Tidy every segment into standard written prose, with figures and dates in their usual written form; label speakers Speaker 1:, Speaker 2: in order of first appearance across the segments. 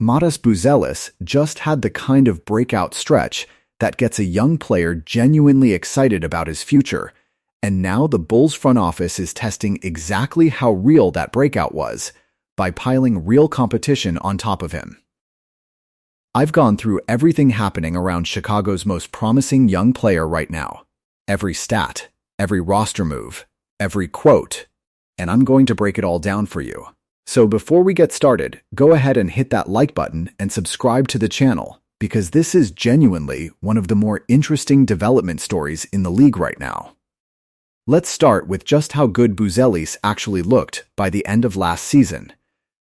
Speaker 1: Matas Buzelis just had the kind of breakout stretch that gets a young player genuinely excited about his future, and now the Bulls front office is testing exactly how real that breakout was by piling real competition on top of him. I've gone through everything happening around Chicago's most promising young player right now. Every stat, every roster move, every quote, and I'm going to break it all down for you. So before we get started, go ahead and hit that like button and subscribe to the channel, because this is genuinely one of the more interesting development stories in the league right now. Let's start with just how good Buzelis actually looked by the end of last season,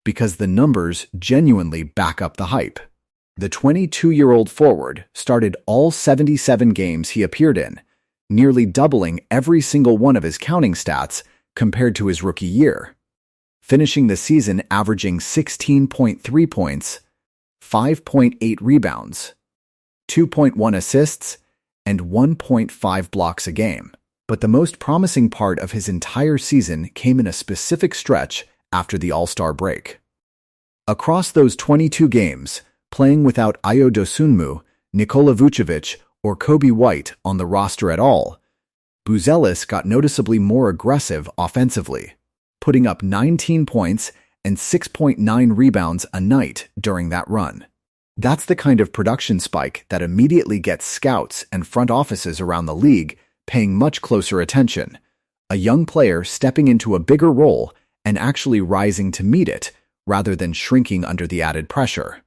Speaker 1: because the numbers genuinely back up the hype. The 22-year-old forward started all 77 games he appeared in, nearly doubling every single one of his counting stats compared to his rookie year, finishing the season averaging 16.3 points, 5.8 rebounds, 2.1 assists, and 1.5 blocks a game. But the most promising part of his entire season came in a specific stretch after the All-Star break. Across those 22 games, playing without Ayo Dosunmu, Nikola Vucevic, or Kobe White on the roster at all, Buzelis got noticeably more aggressive offensively, putting up 19 points and 6.9 rebounds a night during that run. That's the kind of production spike that immediately gets scouts and front offices around the league paying much closer attention, a young player stepping into a bigger role and actually rising to meet it rather than shrinking under the added pressure.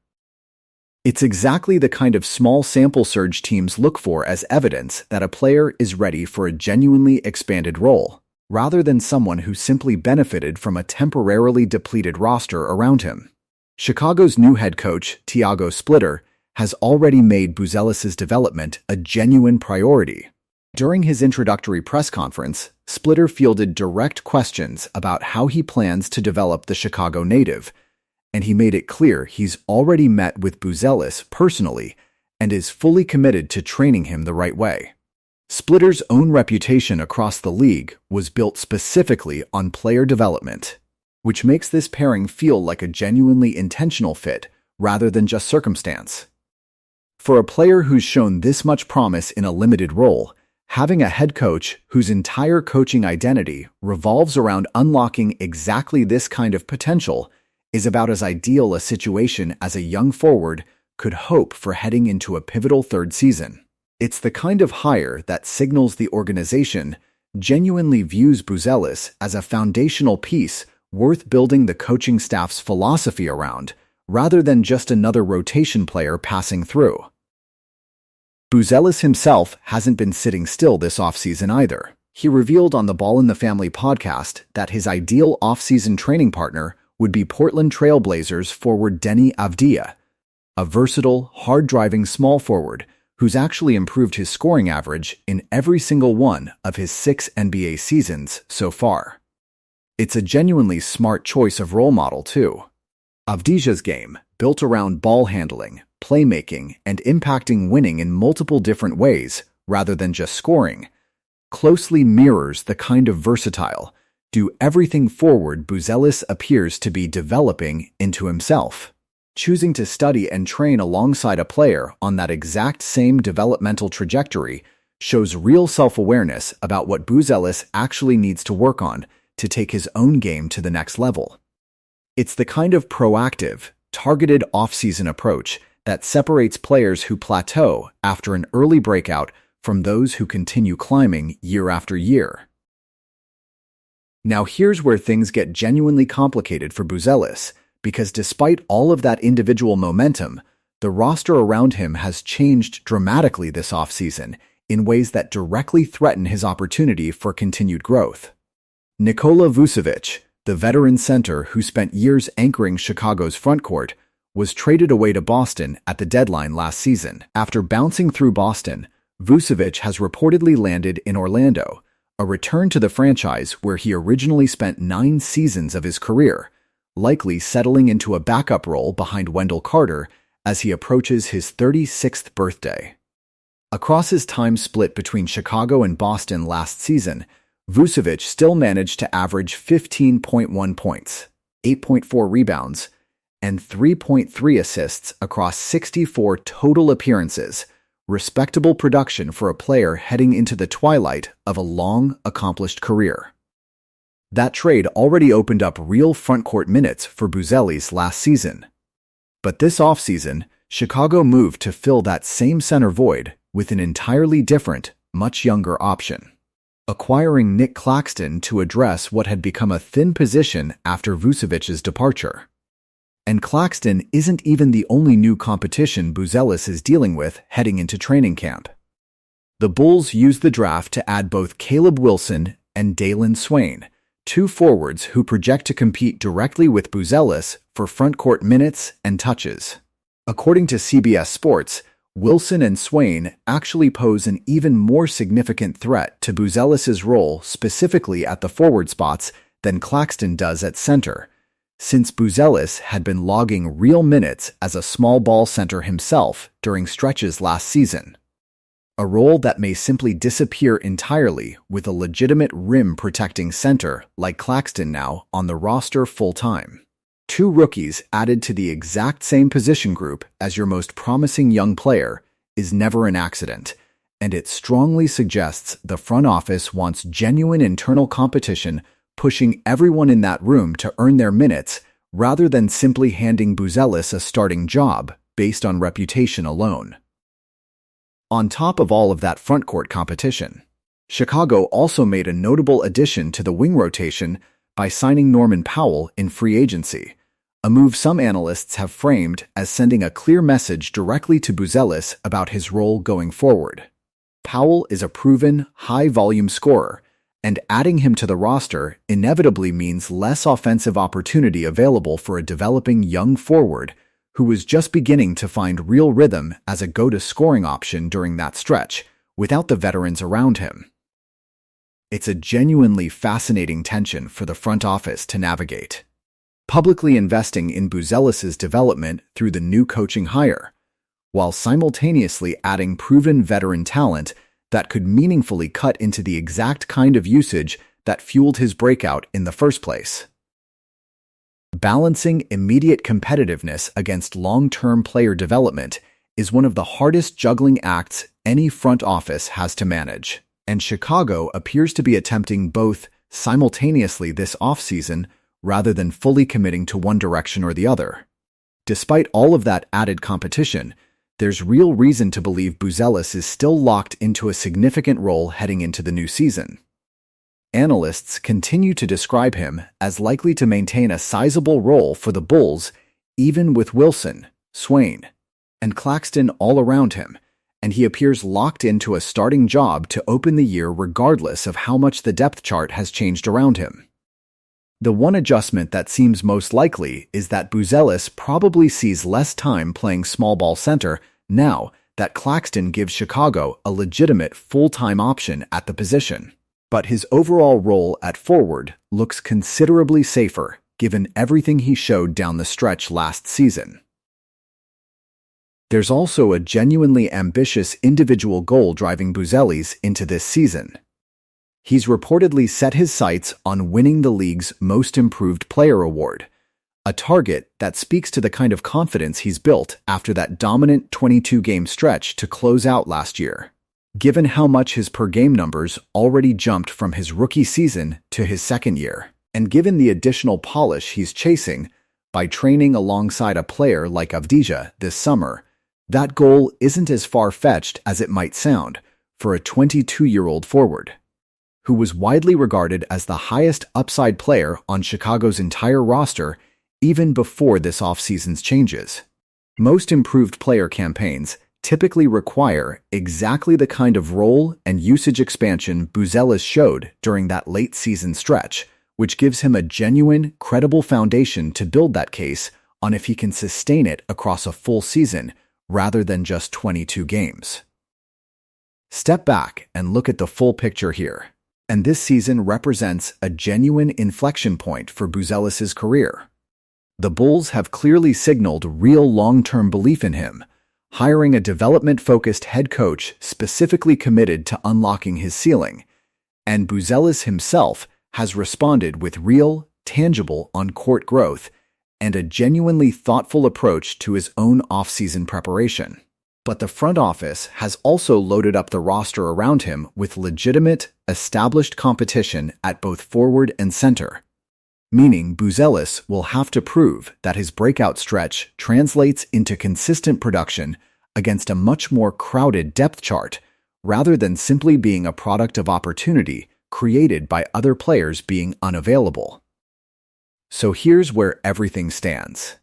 Speaker 1: It's exactly the kind of small sample surge teams look for as evidence that a player is ready for a genuinely expanded role, rather than someone who simply benefited from a temporarily depleted roster around him. Chicago's new head coach, Tiago Splitter, has already made Buzelis' development a genuine priority. During his introductory press conference, Splitter fielded direct questions about how he plans to develop the Chicago native, and he made it clear he's already met with Buzelis personally and is fully committed to training him the right way. Splitter's own reputation across the league was built specifically on player development, which makes this pairing feel like a genuinely intentional fit rather than just circumstance. For a player who's shown this much promise in a limited role, having a head coach whose entire coaching identity revolves around unlocking exactly this kind of potential is about as ideal a situation as a young forward could hope for heading into a pivotal third season. It's the kind of hire that signals the organization genuinely views Buzelis as a foundational piece worth building the coaching staff's philosophy around, rather than just another rotation player passing through. Buzelis himself hasn't been sitting still this offseason either. He revealed on the Ball in the Family podcast that his ideal offseason training partner would be Portland Trail Blazers forward Deni Avdija, a versatile, hard-driving small forward who's actually improved his scoring average in every single one of his 6 NBA seasons so far. It's a genuinely smart choice of role model, too. Avdija's game, built around ball handling, playmaking, and impacting winning in multiple different ways rather than just scoring, closely mirrors the kind of versatile, do-everything forward Buzelis appears to be developing into himself. Choosing to study and train alongside a player on that exact same developmental trajectory shows real self-awareness about what Buzelis actually needs to work on to take his own game to the next level. It's the kind of proactive, targeted off-season approach that separates players who plateau after an early breakout from those who continue climbing year after year. Now here's where things get genuinely complicated for Buzelis, because despite all of that individual momentum, the roster around him has changed dramatically this offseason in ways that directly threaten his opportunity for continued growth. Nikola Vucevic, the veteran center who spent years anchoring Chicago's frontcourt, was traded away to Boston at the deadline last season. After bouncing through Boston, Vucevic has reportedly landed in Orlando, a return to the franchise where he originally spent 9 seasons of his career, likely settling into a backup role behind Wendell Carter as he approaches his 36th birthday. Across his time split between Chicago and Boston last season, Vucevic still managed to average 15.1 points, 8.4 rebounds, and 3.3 assists across 64 total appearances. Respectable production for a player heading into the twilight of a long, accomplished career. That trade already opened up real frontcourt minutes for Buzelis last season. But this offseason, Chicago moved to fill that same center void with an entirely different, much younger option, acquiring Nick Claxton to address what had become a thin position after Vucevic's departure. And Claxton isn't even the only new competition Buzelis is dealing with heading into training camp. The Bulls used the draft to add both Caleb Wilson and Dalen Swain, two forwards who project to compete directly with Buzelis for frontcourt minutes and touches. According to CBS Sports, Wilson and Swain actually pose an even more significant threat to Buzelis' role specifically at the forward spots than Claxton does at center, since Buzelis had been logging real minutes as a small ball center himself during stretches last season. A role that may simply disappear entirely with a legitimate rim-protecting center like Claxton now on the roster full-time. Two rookies added to the exact same position group as your most promising young player is never an accident, and it strongly suggests the front office wants genuine internal competition, pushing everyone in that room to earn their minutes rather than simply handing Buzelis a starting job based on reputation alone. On top of all of that frontcourt competition, Chicago also made a notable addition to the wing rotation by signing Norman Powell in free agency, a move some analysts have framed as sending a clear message directly to Buzelis about his role going forward. Powell is a proven, high-volume scorer, and adding him to the roster inevitably means less offensive opportunity available for a developing young forward who was just beginning to find real rhythm as a go-to scoring option during that stretch, without the veterans around him. It's a genuinely fascinating tension for the front office to navigate. Publicly investing in Buzelis' development through the new coaching hire, while simultaneously adding proven veteran talent that could meaningfully cut into the exact kind of usage that fueled his breakout in the first place. Balancing immediate competitiveness against long-term player development is one of the hardest juggling acts any front office has to manage, and Chicago appears to be attempting both simultaneously this offseason rather than fully committing to one direction or the other. Despite all of that added competition, there's real reason to believe Buzelis is still locked into a significant role heading into the new season. Analysts continue to describe him as likely to maintain a sizable role for the Bulls, even with Wilson, Swain, and Claxton all around him, and he appears locked into a starting job to open the year regardless of how much the depth chart has changed around him. The one adjustment that seems most likely is that Buzelis probably sees less time playing small ball center now that Claxton gives Chicago a legitimate full-time option at the position. But his overall role at forward looks considerably safer given everything he showed down the stretch last season. There's also a genuinely ambitious individual goal driving Buzelis into this season. He's reportedly set his sights on winning the league's Most Improved Player award, a target that speaks to the kind of confidence he's built after that dominant 22-game stretch to close out last year. Given how much his per-game numbers already jumped from his rookie season to his second year, and given the additional polish he's chasing by training alongside a player like Avdija this summer, that goal isn't as far-fetched as it might sound for a 22-year-old forward, who was widely regarded as the highest upside player on Chicago's entire roster even before this offseason's changes. Most improved player campaigns typically require exactly the kind of role and usage expansion Buzelis showed during that late-season stretch, which gives him a genuine, credible foundation to build that case on if he can sustain it across a full season rather than just 22 games. Step back and look at the full picture here, and this season represents a genuine inflection point for Buzelis' career. The Bulls have clearly signaled real long-term belief in him, hiring a development-focused head coach specifically committed to unlocking his ceiling, and Buzelis himself has responded with real, tangible on-court growth, and a genuinely thoughtful approach to his own off-season preparation. But the front office has also loaded up the roster around him with legitimate, established competition at both forward and center, meaning Buzelis will have to prove that his breakout stretch translates into consistent production against a much more crowded depth chart, rather than simply being a product of opportunity created by other players being unavailable. So here's where everything stands.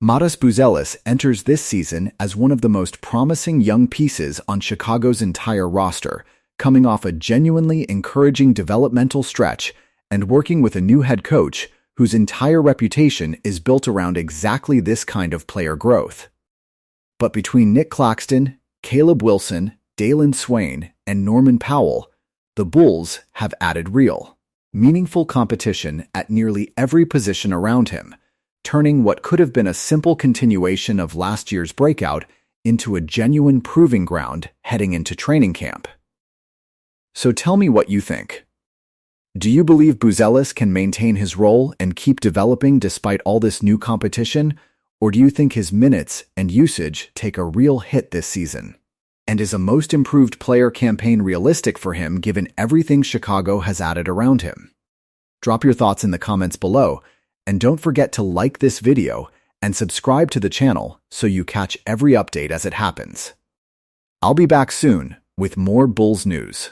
Speaker 1: Matas Buzelis enters this season as one of the most promising young pieces on Chicago's entire roster, coming off a genuinely encouraging developmental stretch and working with a new head coach whose entire reputation is built around exactly this kind of player growth. But between Nick Claxton, Caleb Wilson, Dalen Swain, and Norman Powell, the Bulls have added real, meaningful competition at nearly every position around him, turning what could have been a simple continuation of last year's breakout into a genuine proving ground heading into training camp. So tell me what you think. Do you believe Buzelis can maintain his role and keep developing despite all this new competition, or do you think his minutes and usage take a real hit this season? And is a most improved player campaign realistic for him given everything Chicago has added around him? Drop your thoughts in the comments below, and don't forget to like this video and subscribe to the channel so you catch every update as it happens. I'll be back soon with more Bulls news.